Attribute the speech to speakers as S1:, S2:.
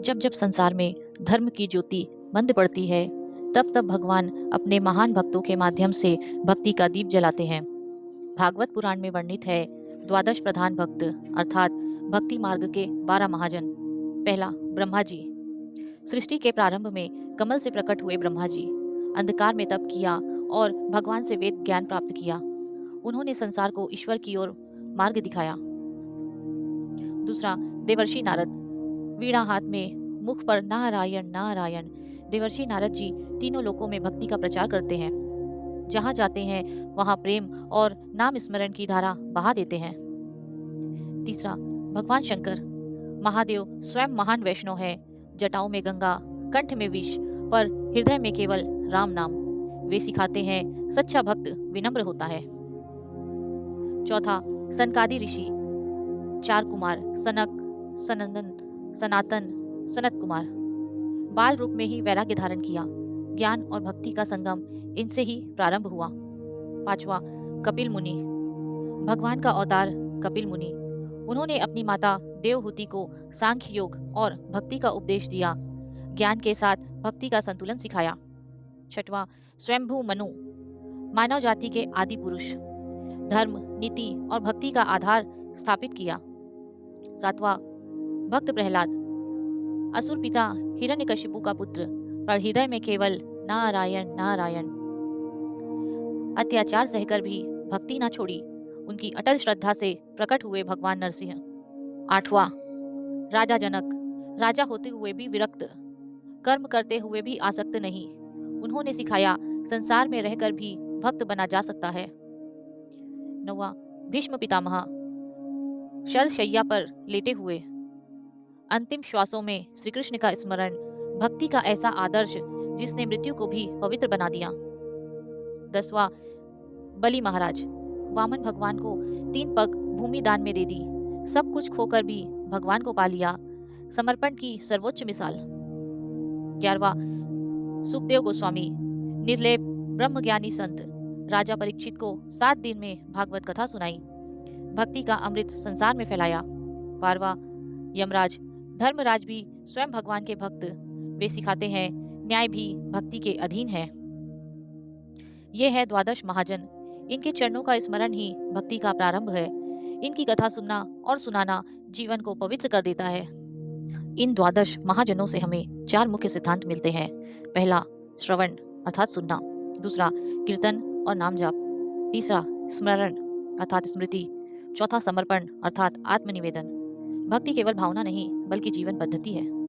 S1: जब जब संसार में धर्म की ज्योति मंद पड़ती है, तब तब भगवान अपने महान भक्तों के माध्यम से भक्ति का दीप जलाते हैं। भागवत पुराण में वर्णित है द्वादश प्रधान भक्त अर्थात भक्ति मार्ग के 12 महाजन। पहला, ब्रह्मा जी। सृष्टि के प्रारंभ में कमल से प्रकट हुए ब्रह्मा जी अंधकार में तप किया और भगवान से वेद ज्ञान प्राप्त किया। उन्होंने संसार को ईश्वर की ओर मार्ग दिखाया। दूसरा, देवर्षि नारद। वीणा हाथ में, मुख पर नारायण नारायण। देवर्षि नारद जी तीनों लोकों में भक्ति का प्रचार करते हैं। जहाँ जाते हैं वहाँ प्रेम और नाम स्मरण की धारा बहा देते हैं। तीसरा, भगवान शंकर। महादेव स्वयं महान वैष्णव है। जटाओं में गंगा, कंठ में विष, पर हृदय में केवल राम नाम। वे सिखाते हैं सच्चा भक्त विनम्र होता है। चौथा, सनकादि ऋषि। 4 कुमार सनक, सनंदन, सनातन, सनत कुमार। बाल रूप में ही वैराग्य धारण किया। ज्ञान और भक्ति का संगम इनसे ही प्रारंभ हुआ। पांचवा, कपिल मुनि। भगवान का अवतार कपिल मुनि। उन्होंने अपनी माता देवहूति को सांख्य योग और भक्ति का उपदेश दिया। ज्ञान के साथ भक्ति का संतुलन सिखाया। छठवां, स्वयंभू मनु। मानव जाति के आदि पुरुष। धर्म, नीति और भक्ति का आधार स्थापित किया। सातवां, भक्त प्रहलाद। असुर पिता हिरण्यकशिपु का पुत्र, पर हृदय में केवल नारायण नारायण। अत्याचार सहकर भी भक्ति न छोड़ी। उनकी अटल श्रद्धा से प्रकट हुए भगवान नरसिंह। आठवां, राजा जनक। राजा होते हुए भी विरक्त, कर्म करते हुए भी आसक्त नहीं। उन्होंने सिखाया संसार में रहकर भी भक्त बना जा सकता है। नौवां, भीष्म पितामह। शरशैया पर लेटे हुए अंतिम श्वासों में श्री कृष्ण का स्मरण, भक्ति का ऐसा आदर्श जिसने मृत्यु को भी पवित्र बना दिया। 10वां, बलि महाराज। वामन भगवान को 3 पग भूमि दान में दे दी। सब कुछ खोकर भी भगवान को पा लिया। समर्पण की सर्वोच्च मिसाल। 11वां, सुखदेव गोस्वामी। निर्लेप ब्रह्मज्ञानी संत। राजा परीक्षित को 7 दिन में भागवत कथा सुनाई। भक्ति का अमृत संसार में फैलाया। 12वां, यमराज। धर्मराज भी स्वयं भगवान के भक्त। वे सिखाते हैं न्याय भी भक्ति के अधीन है। ये है द्वादश महाजन। इनके चरणों का स्मरण ही भक्ति का प्रारंभ है। इनकी कथा सुनना और सुनाना जीवन को पवित्र कर देता है। इन द्वादश महाजनों से हमें 4 मुख्य सिद्धांत मिलते हैं। पहला, श्रवण अर्थात सुनना। दूसरा, कीर्तन और नाम जाप। तीसरा, स्मरण अर्थात स्मृति। चौथा, समर्पण अर्थात आत्मनिवेदन। भक्ति केवल भावना नहीं बल्कि जीवन पद्धति है।